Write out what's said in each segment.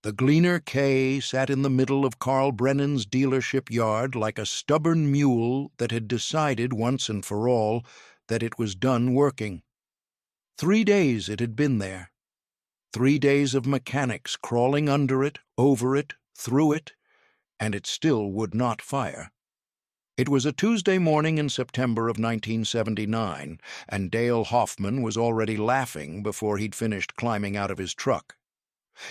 The Gleaner K sat in the middle of Carl Brennan's dealership yard like a stubborn mule that had decided once and for all that it was done working. 3 days it had been there. 3 days of mechanics crawling under it, over it, through it, and it still would not fire. It was a Tuesday morning in September of 1979, and Dale Hoffman was already laughing before he'd finished climbing out of his truck.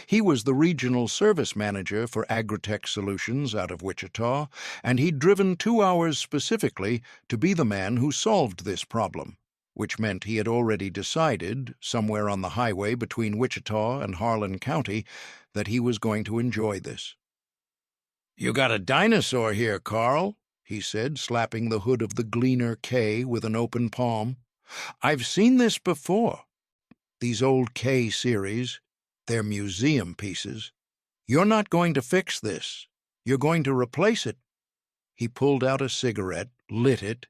He was the regional service manager for Agritech Solutions out of Wichita, and he'd driven 2 hours specifically to be the man who solved this problem, which meant he had already decided, somewhere on the highway between Wichita and Harlan County, that he was going to enjoy this. "You got a dinosaur here, Carl," he said, slapping the hood of the Gleaner K with an open palm. "I've seen this before. These old K series, they're museum pieces. You're not going to fix this. You're going to replace it." He pulled out a cigarette, lit it,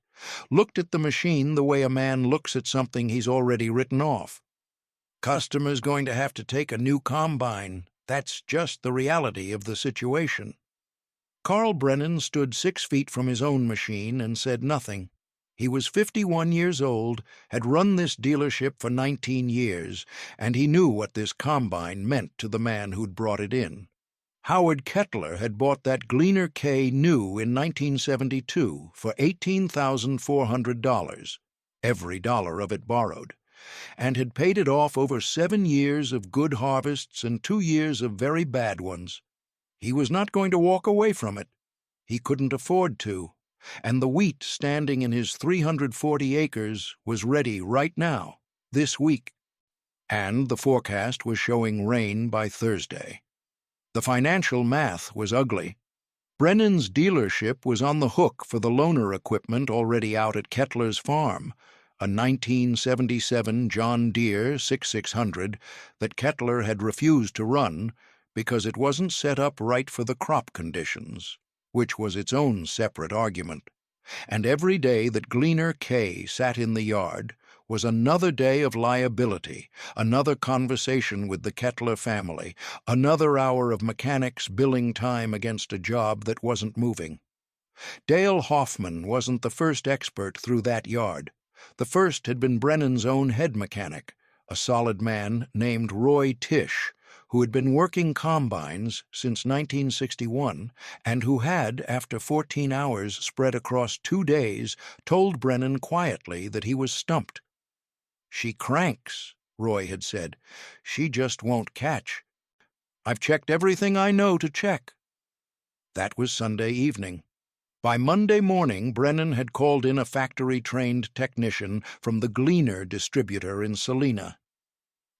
looked at the machine the way a man looks at something he's already written off. "Customer's going to have to take a new combine. That's just the reality of the situation." Carl Brennan stood 6 feet from his own machine and said nothing. He was 51 years old, had run this dealership for 19 years, and he knew what this combine meant to the man who'd brought it in. Howard Kettler had bought that Gleaner K new in 1972 for $18,400, every dollar of it borrowed, and had paid it off over 7 years of good harvests and 2 years of very bad ones. He was not going to walk away from it. He couldn't afford to, and the wheat standing in his 340 acres was ready right now, this week. And the forecast was showing rain by Thursday. The financial math was ugly. Brennan's dealership was on the hook for the loaner equipment already out at Kettler's farm, a 1977 John Deere 6600 that Kettler had refused to run because it wasn't set up right for the crop conditions, which was its own separate argument. And every day that Gleaner K sat in the yard was another day of liability, another conversation with the Kettler family, another hour of mechanics billing time against a job that wasn't moving. Dale Hoffman wasn't the first expert through that yard. The first had been Brennan's own head mechanic, a solid man named Roy Tisch, who had been working combines since 1961 and who had, after 14 hours spread across 2 days, told Brennan quietly that he was stumped. "She cranks," Roy had said. "She just won't catch. I've checked everything I know to check." That was Sunday evening. By Monday morning, Brennan had called in a factory-trained technician from the Gleaner distributor in Salina.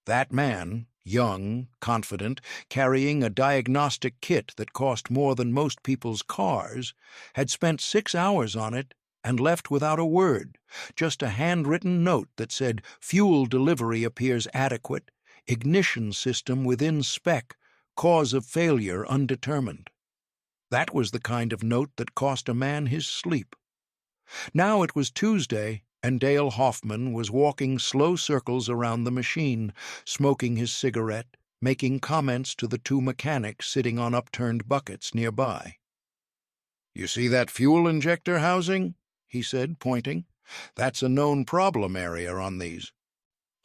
That man, young, confident, carrying a diagnostic kit that cost more than most people's cars, had spent 6 hours on it and left without a word, just a handwritten note that said fuel delivery appears adequate, ignition system within spec, cause of failure undetermined. That was the kind of note that cost a man his sleep. Now it was Tuesday, and Dale Hoffman was walking slow circles around the machine, smoking his cigarette, making comments to the 2 mechanics sitting on upturned buckets nearby. "You see that fuel injector housing?" he said, pointing. "That's a known problem area on these.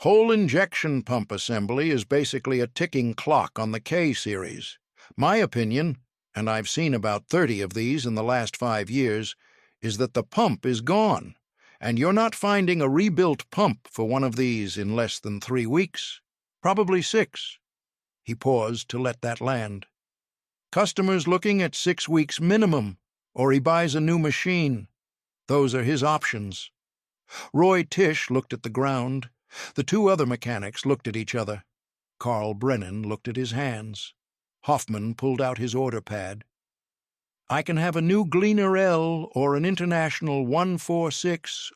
Whole injection pump assembly is basically a ticking clock on the K series. My opinion, and I've seen about 30 of these in the last 5 years, is that the pump is gone, and you're not finding a rebuilt pump for one of these in less than 3 weeks, probably 6. He paused to let that land. "Customer's looking at 6 weeks minimum, or he buys a new machine. Those are his options." Roy Tisch looked at the ground. The 2 other mechanics looked at each other. Carl Brennan looked at his hands. Hoffman pulled out his order pad. "I can have a new Gleaner L or an International 146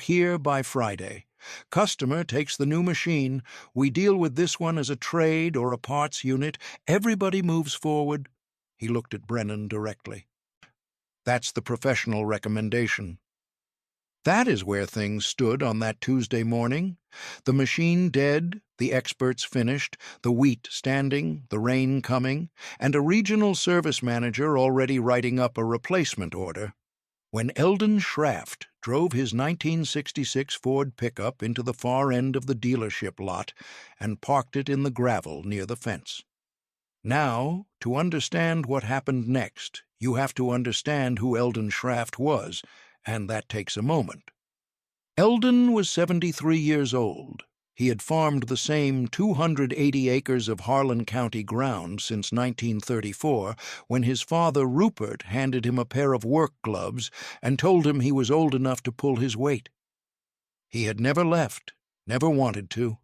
here by Friday. Customer takes the new machine. We deal with this one as a trade or a parts unit. Everybody moves forward." He looked at Brennan directly. "That's the professional recommendation." That is where things stood on that Tuesday morning. The machine dead, the experts finished, the wheat standing, the rain coming, and a regional service manager already writing up a replacement order, when Eldon Schraft drove his 1966 Ford pickup into the far end of the dealership lot and parked it in the gravel near the fence. Now, to understand what happened next, you have to understand who Eldon Schraft was, and that takes a moment. Eldon was 73 years old. He had farmed the same 280 acres of Harlan County ground since 1934, when his father Rupert handed him a pair of work gloves and told him he was old enough to pull his weight. He had never left, never wanted to.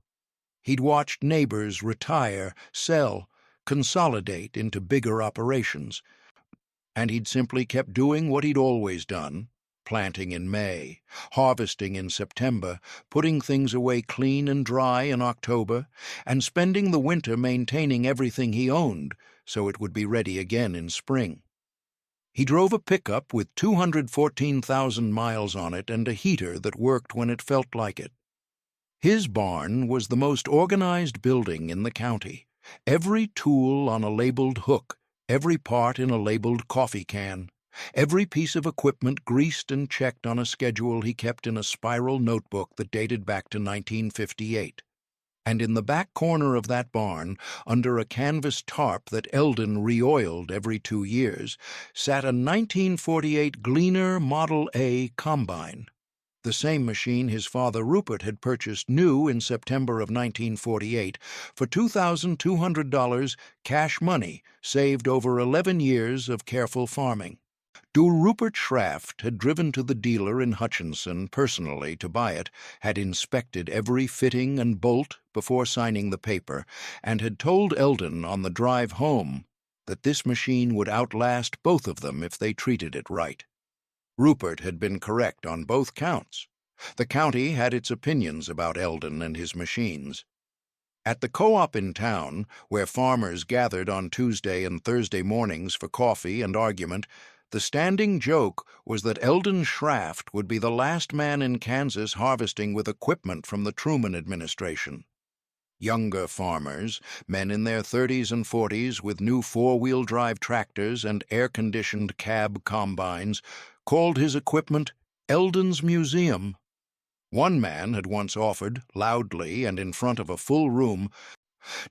He'd watched neighbors retire, sell, consolidate into bigger operations, and he'd simply kept doing what he'd always done: planting in May, harvesting in September, putting things away clean and dry in October, and spending the winter maintaining everything he owned so it would be ready again in spring. He drove a pickup with 214,000 miles on it and a heater that worked when it felt like it. His barn was the most organized building in the county. Every tool on a labeled hook, every part in a labeled coffee can, every piece of equipment greased and checked on a schedule he kept in a spiral notebook that dated back to 1958. And in the back corner of that barn, under a canvas tarp that Eldon re-oiled every 2 years, sat a 1948 Gleaner Model A combine. The same machine his father Rupert had purchased new in September of 1948 for $2,200 cash money saved over 11 years of careful farming. Rupert Schraft had driven to the dealer in Hutchinson personally to buy it, had inspected every fitting and bolt before signing the paper, and had told Eldon on the drive home that this machine would outlast both of them if they treated it right. Rupert had been correct on both counts. The county had its opinions about Eldon and his machines. At the co-op in town, where farmers gathered on Tuesday and Thursday mornings for coffee and argument, the standing joke was that Eldon Schraft would be the last man in Kansas harvesting with equipment from the Truman administration. Younger farmers, men in their 30s and 40s with new four-wheel drive tractors and air-conditioned cab combines, called his equipment Eldon's Museum. One man had once offered, loudly and in front of a full room,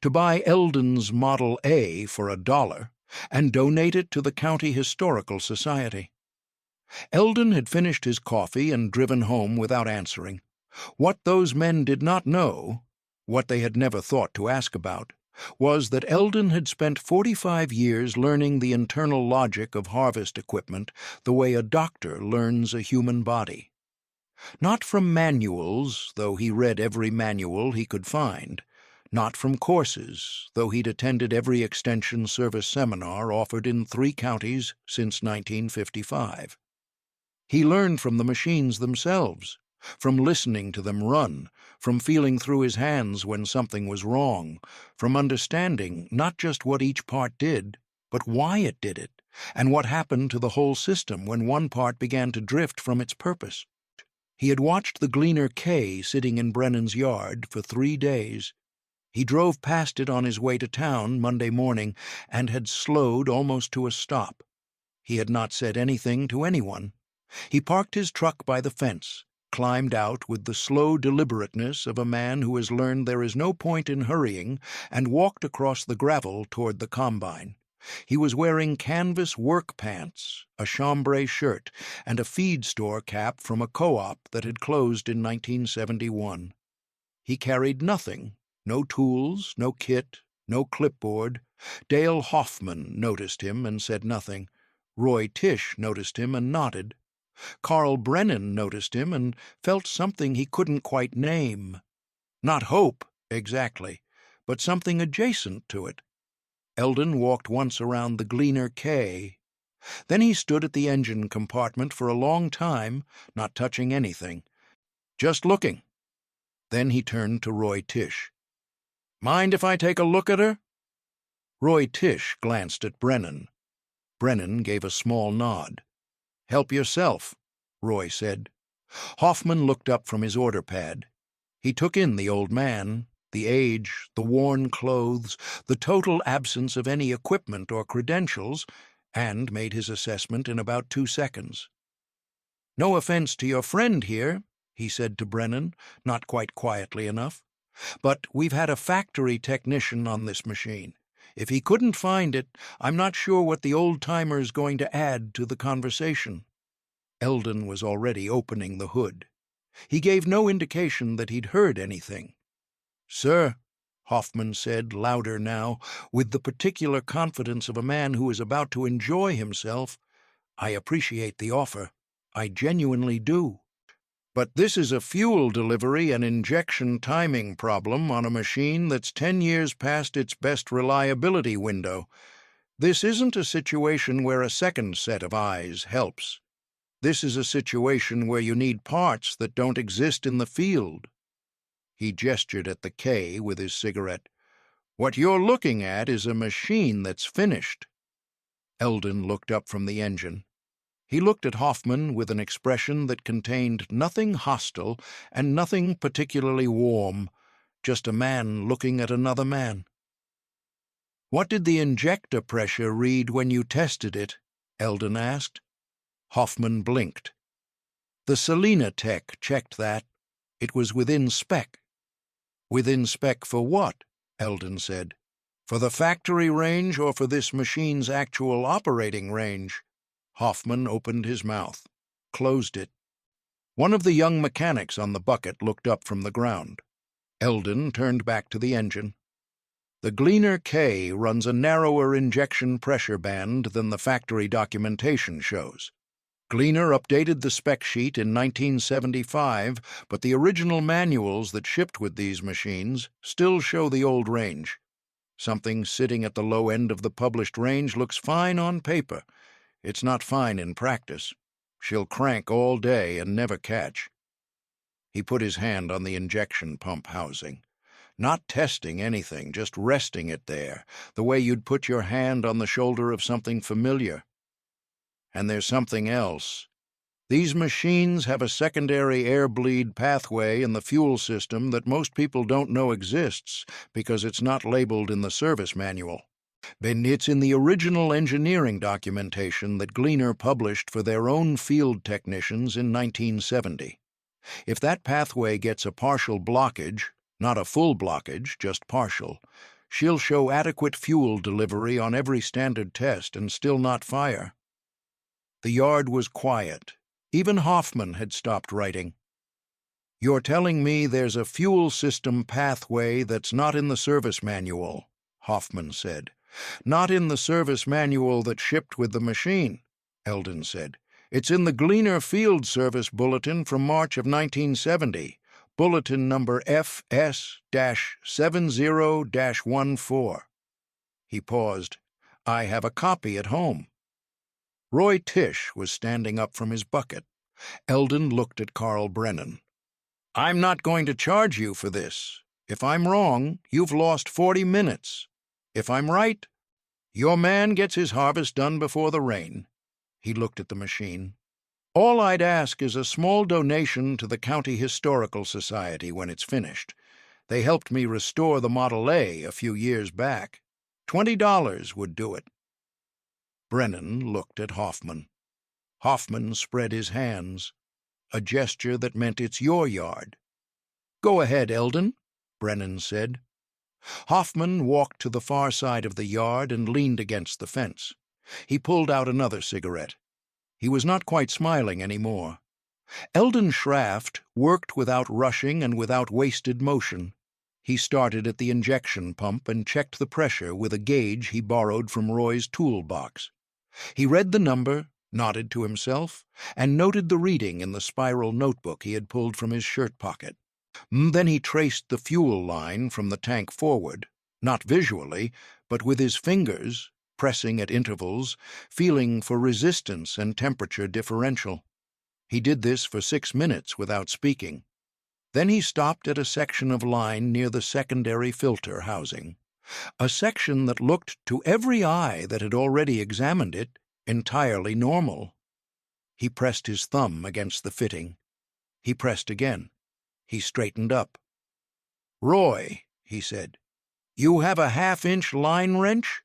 to buy Eldon's Model A for $1 and donate it to the County Historical Society. Eldon had finished his coffee and driven home without answering. What those men did not know, what they had never thought to ask about, was that Eldon had spent 45 years learning the internal logic of harvest equipment the way a doctor learns a human body. Not from manuals, though he read every manual he could find. Not from courses, though he'd attended every extension service seminar offered in 3 counties since 1955. He learned from the machines themselves, from listening to them run, from feeling through his hands when something was wrong, from understanding not just what each part did, but why it did it, and what happened to the whole system when one part began to drift from its purpose. He had watched the Gleaner K sitting in Brennan's yard for 3 days. He drove past it on his way to town Monday morning and had slowed almost to a stop. He had not said anything to anyone. He parked his truck by the fence, climbed out with the slow deliberateness of a man who has learned there is no point in hurrying, and walked across the gravel toward the combine. He was wearing canvas work pants, a chambray shirt, and a feed store cap from a co-op that had closed in 1971. He carried nothing, no tools, no kit, no clipboard. Dale Hoffman noticed him and said nothing. Roy Tisch noticed him and nodded. Carl Brennan noticed him and felt something he couldn't quite name. Not hope, exactly, but something adjacent to it. Eldon walked once around the Gleaner K. Then he stood at the engine compartment for a long time, not touching anything, just looking. Then he turned to Roy Tisch. "Mind if I take a look at her?" Roy Tisch glanced at Brennan. Brennan gave a small nod. "Help yourself," Roy said. Hoffman looked up from his order pad. He took in the old man, the age, the worn clothes, the total absence of any equipment or credentials, and made his assessment in about 2 seconds. "No offense to your friend here," he said to Brennan, not quite quietly enough, "but we've had a factory technician on this machine. If he couldn't find it, I'm not sure what the old-timer's going to add to the conversation." Eldon was already opening the hood. He gave no indication that he'd heard anything. "Sir," Hoffman said, louder now, with the particular confidence of a man who is about to enjoy himself, "I appreciate the offer. I genuinely do. But this is a fuel delivery and injection timing problem on a machine that's 10 years past its best reliability window. This isn't a situation where a second set of eyes helps. This is a situation where you need parts that don't exist in the field." He gestured at the K with his cigarette. "What you're looking at is a machine that's finished." Eldon looked up from the engine. He looked at Hoffman with an expression that contained nothing hostile and nothing particularly warm, just a man looking at another man. "What did the injector pressure read when you tested it?" Eldon asked. Hoffman blinked. "The Selena tech checked that. It was within spec." "Within spec for what?" Eldon said. "For the factory range or for this machine's actual operating range?" Hoffman opened his mouth, closed it. One of the young mechanics on the bucket looked up from the ground. Eldon turned back to the engine. "The Gleaner K runs a narrower injection pressure band than the factory documentation shows. Gleaner updated the spec sheet in 1975, but the original manuals that shipped with these machines still show the old range. Something sitting at the low end of the published range looks fine on paper. It's not fine in practice. She'll crank all day and never catch." He put his hand on the injection pump housing. Not testing anything, just resting it there, the way you'd put your hand on the shoulder of something familiar. "And there's something else. These machines have a secondary air bleed pathway in the fuel system that most people don't know exists because it's not labeled in the service manual. Then it's in the original engineering documentation that Gleaner published for their own field technicians in 1970. If that pathway gets a partial blockage, not a full blockage, just partial, she'll show adequate fuel delivery on every standard test and still not fire." The yard was quiet. Even Hoffman had stopped writing. "You're telling me there's a fuel system pathway that's not in the service manual," Hoffman said. "Not in the service manual that shipped with the machine," Eldon said. "It's in the Gleaner Field Service Bulletin from March of 1970, bulletin number FS-70-14. He paused. "I have a copy at home." Roy Tisch was standing up from his bucket. Eldon looked at Carl Brennan. "I'm not going to charge you for this. If I'm wrong, you've lost 40 minutes. If I'm right, your man gets his harvest done before the rain." He looked at the machine. "All I'd ask is a small donation to the County Historical Society when it's finished. They helped me restore the Model A few years back. $20 would do it." Brennan looked at Hoffman. Hoffman spread his hands, a gesture that meant it's your yard. "Go ahead, Eldon," Brennan said. Hoffman walked to the far side of the yard and leaned against the fence. He pulled out another cigarette. He was not quite smiling anymore. Eldon Schraft worked without rushing and without wasted motion. He started at the injection pump and checked the pressure with a gauge he borrowed from Roy's toolbox. He read the number, nodded to himself, and noted the reading in the spiral notebook he had pulled from his shirt pocket. Then he traced the fuel line from the tank forward, not visually, but with his fingers, pressing at intervals, feeling for resistance and temperature differential. He did this for 6 minutes without speaking. Then he stopped at a section of line near the secondary filter housing, a section that looked to every eye that had already examined it entirely normal. He pressed his thumb against the fitting. He pressed again. He straightened up. "Roy," he said, "you have a half-inch line wrench?"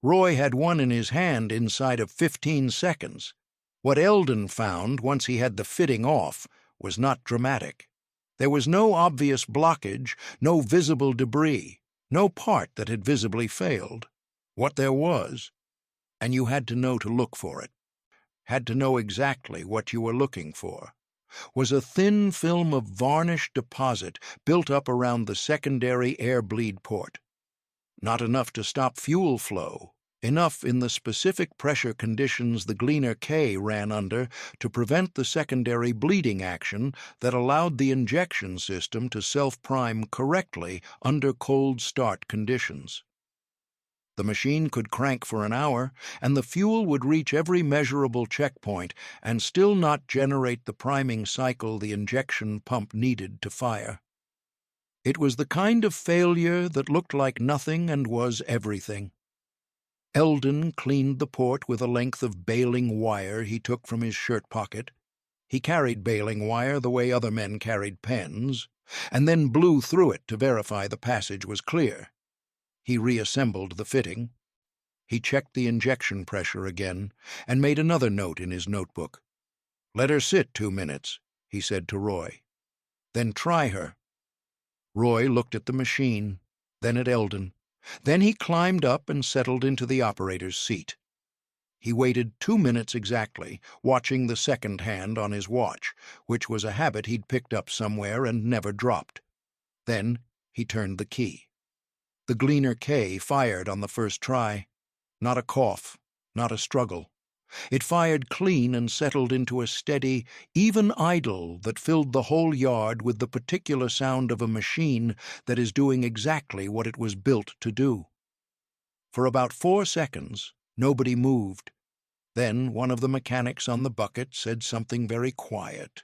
Roy had one in his hand inside of 15 seconds. What Eldon found, once he had the fitting off, was not dramatic. There was no obvious blockage, no visible debris, no part that had visibly failed. What there was, and you had to know to look for it, had to know exactly what you were looking for, was a thin film of varnish deposit built up around the secondary air bleed port. Not enough to stop fuel flow, enough in the specific pressure conditions the Gleaner K ran under to prevent the secondary bleeding action that allowed the injection system to self-prime correctly under cold start conditions. The machine could crank for an hour, and the fuel would reach every measurable checkpoint and still not generate the priming cycle the injection pump needed to fire. It was the kind of failure that looked like nothing and was everything. Eldon cleaned the port with a length of baling wire he took from his shirt pocket. He carried baling wire the way other men carried pens, and then blew through it to verify the passage was clear. He reassembled the fitting. He checked the injection pressure again and made another note in his notebook. "Let her sit 2 minutes," he said to Roy. "Then try her." Roy looked at the machine, then at Eldon. Then he climbed up and settled into the operator's seat. He waited 2 minutes exactly, watching the second hand on his watch, which was a habit he'd picked up somewhere and never dropped. Then he turned the key. The Gleaner K fired on the first try. Not a cough, not a struggle. It fired clean and settled into a steady, even idle that filled the whole yard with the particular sound of a machine that is doing exactly what it was built to do. For about 4 seconds, nobody moved. Then one of the mechanics on the bucket said something very quiet.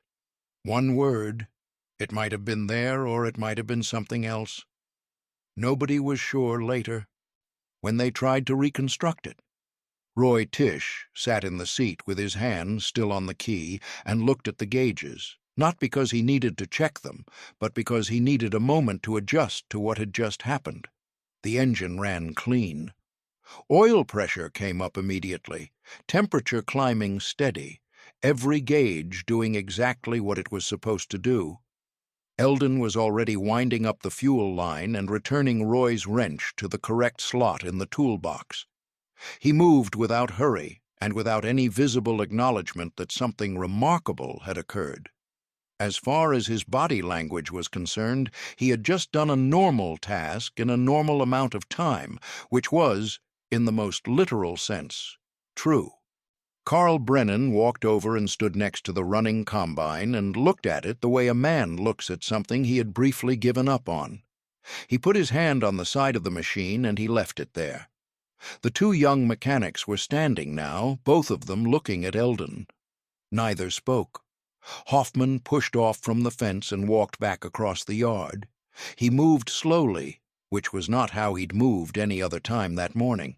One word. It might have been there or it might have been something else. Nobody was sure later, when they tried to reconstruct it. Roy Tish sat in the seat with his hand still on the key and looked at the gauges, not because he needed to check them, but because he needed a moment to adjust to what had just happened. The engine ran clean. Oil pressure came up immediately, temperature climbing steady, every gauge doing exactly what it was supposed to do. Eldon was already winding up the fuel line and returning Roy's wrench to the correct slot in the toolbox. He moved without hurry and without any visible acknowledgement that something remarkable had occurred. As far as his body language was concerned, he had just done a normal task in a normal amount of time, which was, in the most literal sense, true. Carl Brennan walked over and stood next to the running combine and looked at it the way a man looks at something he had briefly given up on. He put his hand on the side of the machine and he left it there. The 2 young mechanics were standing now, both of them looking at Eldon. Neither spoke. Hoffman pushed off from the fence and walked back across the yard. He moved slowly, which was not how he'd moved any other time that morning.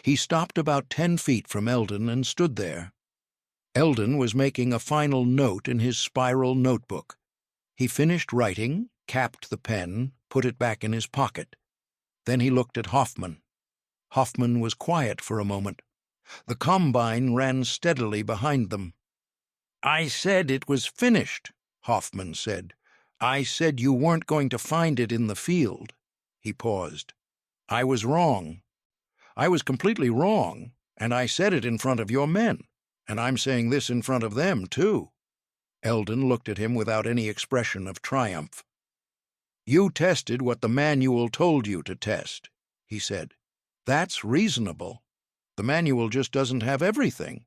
He stopped about 10 feet from Eldon and stood there. Eldon was making a final note in his spiral notebook. He finished writing, capped the pen, put it back in his pocket. Then he looked at Hoffman. Hoffman was quiet for a moment. The combine ran steadily behind them. "I said it was finished," Hoffman said. "I said you weren't going to find it in the field." He paused. "I was wrong. I was completely wrong, and I said it in front of your men, and I'm saying this in front of them, too." Eldon looked at him without any expression of triumph. "You tested what the manual told you to test," he said. "That's reasonable. The manual just doesn't have everything."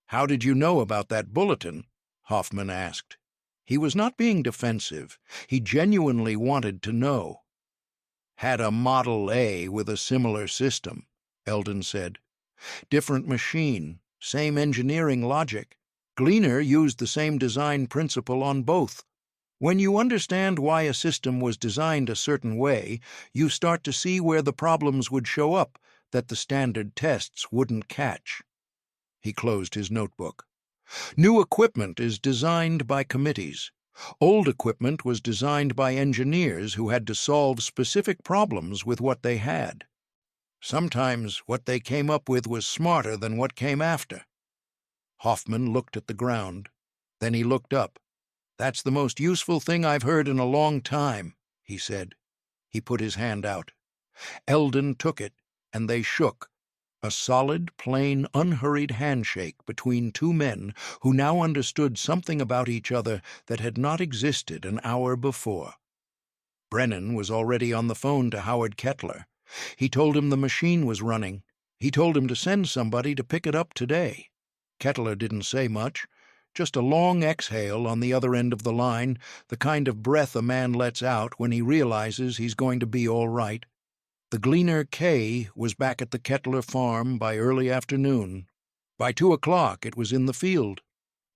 "How did you know about that bulletin?" Hoffman asked. He was not being defensive. He genuinely wanted to know. "Had a Model A with a similar system," Eldon said. "Different machine, same engineering logic. Gleaner used the same design principle on both. When you understand why a system was designed a certain way, you start to see where the problems would show up that the standard tests wouldn't catch." He closed his notebook. New equipment is designed by committees. Old equipment was designed by engineers who had to solve specific problems with what they had. Sometimes what they came up with was smarter than what came after. Hoffman looked at the ground. Then he looked up. "That's the most useful thing I've heard in a long time," he said. He put his hand out. Eldon took it, and they shook, a solid, plain, unhurried handshake between two men who now understood something about each other that had not existed an hour before. Brennan was already on the phone to Howard Kettler. He told him the machine was running. He told him to send somebody to pick it up today. Kettler didn't say much, just a long exhale on the other end of the line, the kind of breath a man lets out when he realizes he's going to be all right. The Gleaner K was back at the Kettler farm by early afternoon. By 2 o'clock it was in the field.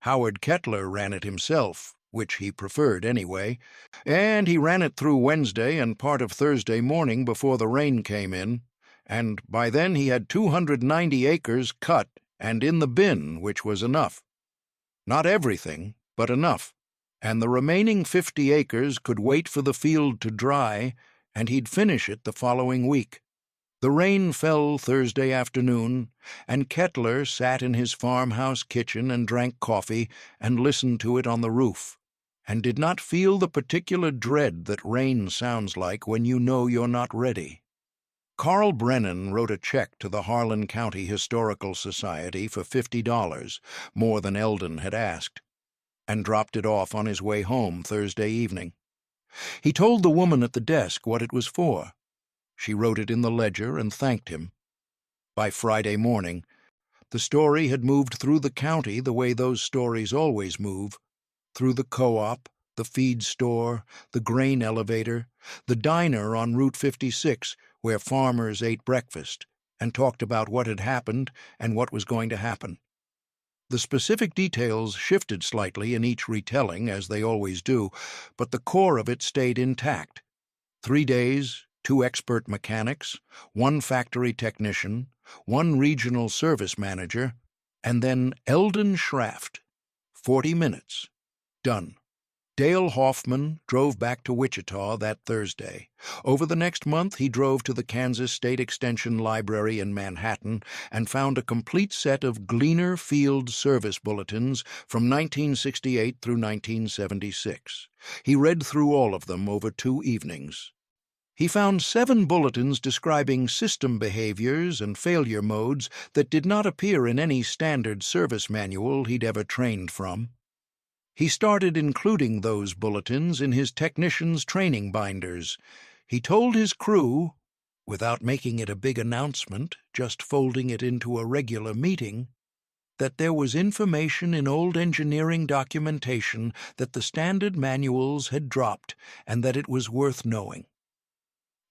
Howard Kettler ran it himself, which he preferred anyway, and he ran it through Wednesday and part of Thursday morning before the rain came in, and by then he had 290 acres cut and in the bin, which was enough. Not everything, but enough, and the remaining 50 acres could wait for the field to dry, and he'd finish it the following week. The rain fell Thursday afternoon, and Kettler sat in his farmhouse kitchen and drank coffee and listened to it on the roof, and did not feel the particular dread that rain sounds like when you know you're not ready. Carl Brennan wrote a check to the Harlan County Historical Society for $50, more than Eldon had asked, and dropped it off on his way home Thursday evening. He told the woman at the desk what it was for. She wrote it in the ledger and thanked him. By Friday morning, the story had moved through the county the way those stories always move, through the co-op, the feed store, the grain elevator, the diner on Route 56 where farmers ate breakfast and talked about what had happened and what was going to happen. The specific details shifted slightly in each retelling, as they always do, but the core of it stayed intact. 3 days, 2 expert mechanics, 1 factory technician, 1 regional service manager, and then Eldon Schraft. 40 minutes. Done. Dale Hoffman drove back to Wichita that Thursday. Over the next month, he drove to the Kansas State Extension Library in Manhattan and found a complete set of Gleaner Field Service Bulletins from 1968 through 1976. He read through all of them over 2 evenings. He found 7 bulletins describing system behaviors and failure modes that did not appear in any standard service manual he'd ever trained from. He started including those bulletins in his technicians' training binders. He told his crew, without making it a big announcement, just folding it into a regular meeting, that there was information in old engineering documentation that the standard manuals had dropped and that it was worth knowing.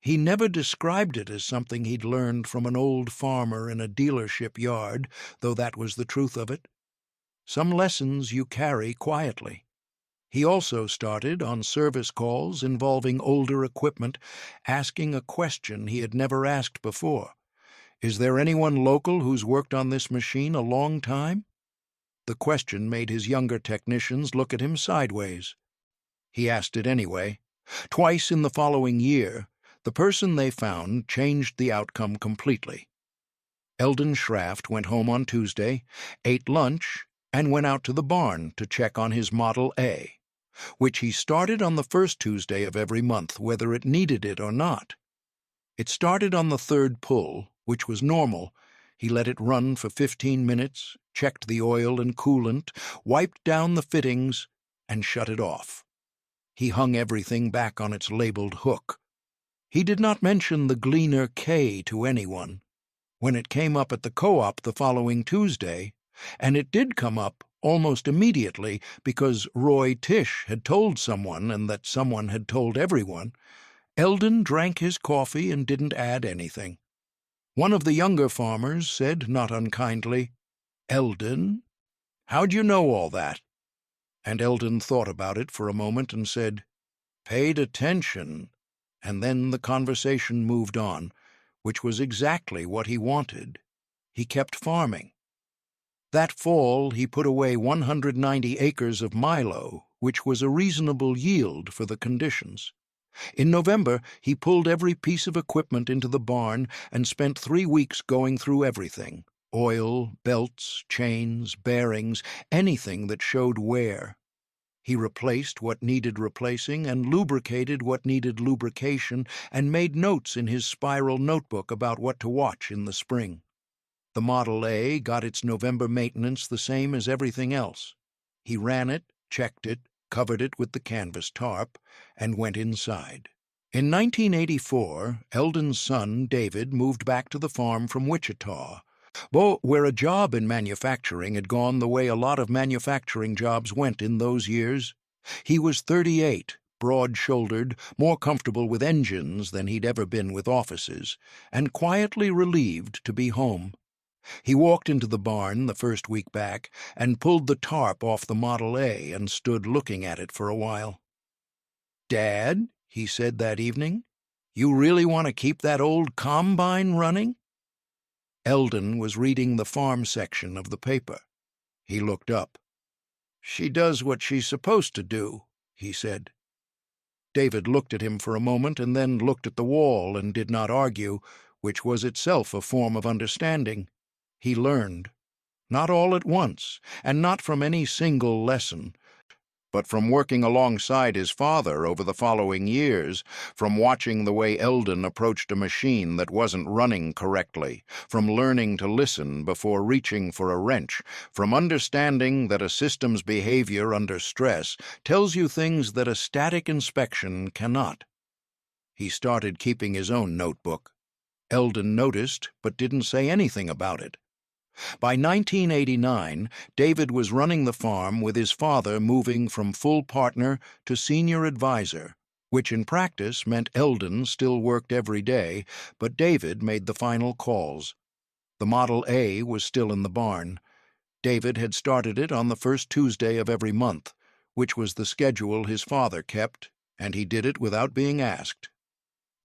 He never described it as something he'd learned from an old farmer in a dealership yard, though that was the truth of it. Some lessons you carry quietly. He also started, on service calls involving older equipment, asking a question he had never asked before. "Is there anyone local who's worked on this machine a long time?" The question made his younger technicians look at him sideways. He asked it anyway. Twice in the following year, the person they found changed the outcome completely. Eldon Schraft went home on Tuesday, ate lunch, and went out to the barn to check on his Model A, which he started on the first Tuesday of every month, whether it needed it or not. It started on the 3rd pull, which was normal. He let it run for 15 minutes, checked the oil and coolant, wiped down the fittings, and shut it off. He hung everything back on its labeled hook. He did not mention the Gleaner K to anyone. When it came up at the co-op the following Tuesday, and it did come up almost immediately because Roy Tisch had told someone and that someone had told everyone, Eldon drank his coffee and didn't add anything. One of the younger farmers said, not unkindly, "Eldon, how'd you know all that?" And Eldon thought about it for a moment and said, "Paid attention," and then the conversation moved on, which was exactly what he wanted. He kept farming. That fall, he put away 190 acres of milo, which was a reasonable yield for the conditions. In November, he pulled every piece of equipment into the barn and spent 3 weeks going through everything: oil, belts, chains, bearings, anything that showed wear. He replaced what needed replacing and lubricated what needed lubrication and made notes in his spiral notebook about what to watch in the spring. The Model A got its November maintenance the same as everything else. He ran it, checked it, covered it with the canvas tarp, and went inside. In 1984, Eldon's son, David, moved back to the farm from Wichita, where a job in manufacturing had gone the way a lot of manufacturing jobs went in those years. He was 38, broad-shouldered, more comfortable with engines than he'd ever been with offices, and quietly relieved to be home. He walked into the barn the first week back and pulled the tarp off the Model A and stood looking at it for a while. "Dad," he said that evening, "you really want to keep that old combine running?" Eldon was reading the farm section of the paper. He looked up. "She does what she's supposed to do," he said. David looked at him for a moment and then looked at the wall and did not argue, which was itself a form of understanding. He learned, not all at once, and not from any single lesson, but from working alongside his father over the following years, from watching the way Eldon approached a machine that wasn't running correctly, from learning to listen before reaching for a wrench, from understanding that a system's behavior under stress tells you things that a static inspection cannot. He started keeping his own notebook. Eldon noticed, but didn't say anything about it. By 1989, David was running the farm with his father moving from full partner to senior advisor, which in practice meant Eldon still worked every day, but David made the final calls. The Model A was still in the barn. David had started it on the first Tuesday of every month, which was the schedule his father kept, and he did it without being asked.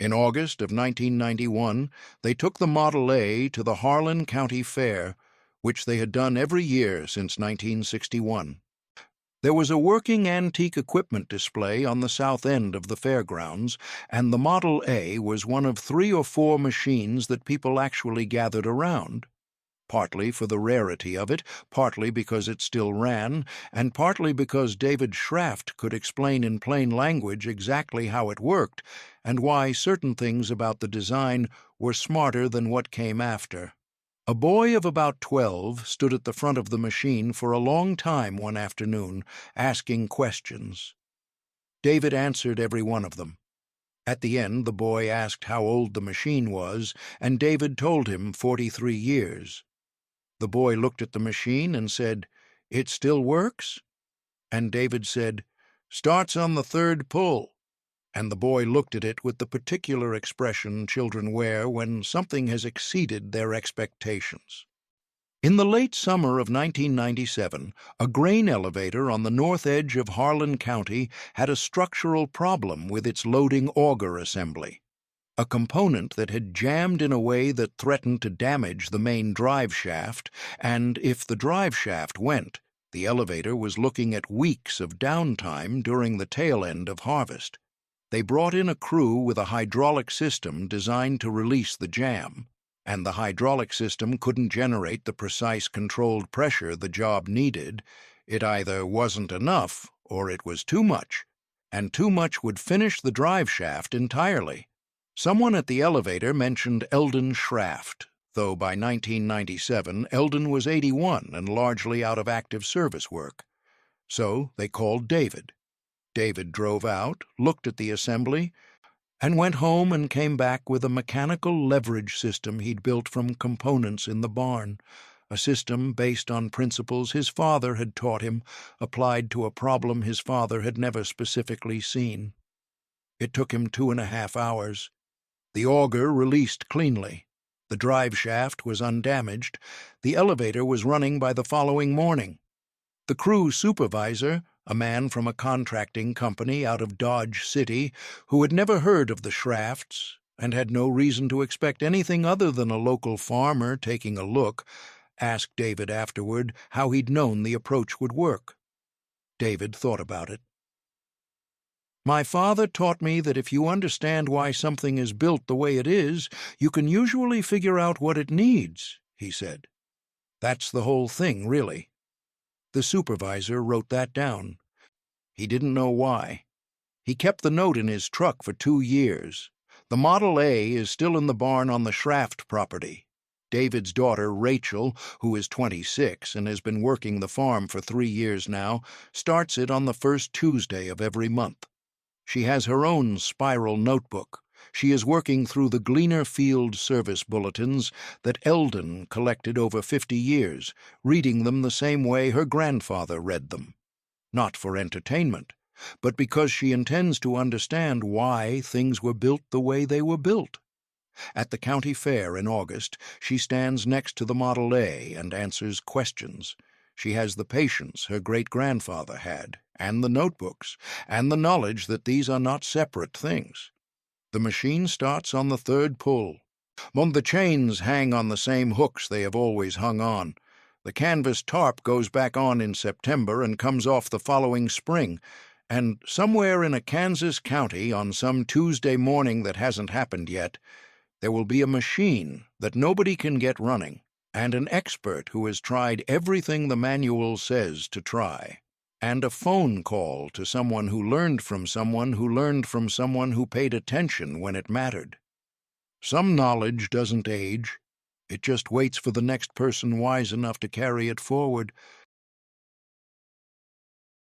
In August of 1991, they took the Model A to the Harlan County Fair, which they had done every year since 1961. There was a working antique equipment display on the south end of the fairgrounds, and the Model A was one of 3 or 4 machines that people actually gathered around, partly for the rarity of it, partly because it still ran, and partly because David Schraft could explain in plain language exactly how it worked and why certain things about the design were smarter than what came after. A boy of about 12 stood at the front of the machine for a long time one afternoon, asking questions. David answered every one of them. At the end, the boy asked how old the machine was, and David told him 43 years. The boy looked at the machine and said, "It still works?" And David said, "Starts on the 3rd pull." And the boy looked at it with the particular expression children wear when something has exceeded their expectations. In the late summer of 1997, a grain elevator on the north edge of Harlan County had a structural problem with its loading auger assembly. A component that had jammed in a way that threatened to damage the main drive shaft, and if the drive shaft went, the elevator was looking at weeks of downtime during the tail end of harvest. They brought in a crew with a hydraulic system designed to release the jam, and the hydraulic system couldn't generate the precise controlled pressure the job needed. It either wasn't enough or it was too much, and too much would finish the drive shaft entirely. Someone at the elevator mentioned Eldon Schraft, though by 1997 Eldon was 81 and largely out of active service work. So they called David. David drove out, looked at the assembly, and went home and came back with a mechanical leverage system he'd built from components in the barn, a system based on principles his father had taught him, applied to a problem his father had never specifically seen. It took him 2.5 hours. The auger released cleanly. The drive shaft was undamaged. The elevator was running by the following morning. The crew supervisor, a man from a contracting company out of Dodge City who had never heard of the Schrafts and had no reason to expect anything other than a local farmer taking a look, asked David afterward how he'd known the approach would work. David thought about it. "My father taught me that if you understand why something is built the way it is, you can usually figure out what it needs," he said. "That's the whole thing, really." The supervisor wrote that down. He didn't know why. He kept the note in his truck for 2 years. The Model A is still in the barn on the Schraft property. David's daughter, Rachel, who is 26 and has been working the farm for 3 years now, starts it on the first Tuesday of every month. She has her own spiral notebook. She is working through the Gleaner Field service bulletins that Eldon collected over 50 years, reading them the same way her grandfather read them. Not for entertainment, but because she intends to understand why things were built the way they were built. At the county fair in August, she stands next to the Model A and answers questions. She has the patience her great-grandfather had, and the notebooks, and the knowledge that these are not separate things. The machine starts on the 3rd pull. The chains hang on the same hooks they have always hung on. The canvas tarp goes back on in September and comes off the following spring, and somewhere in a Kansas county on some Tuesday morning that hasn't happened yet, there will be a machine that nobody can get running, and an expert who has tried everything the manual says to try, and a phone call to someone who learned from someone who learned from someone who paid attention when it mattered. Some knowledge doesn't age. It just waits for the next person wise enough to carry it forward,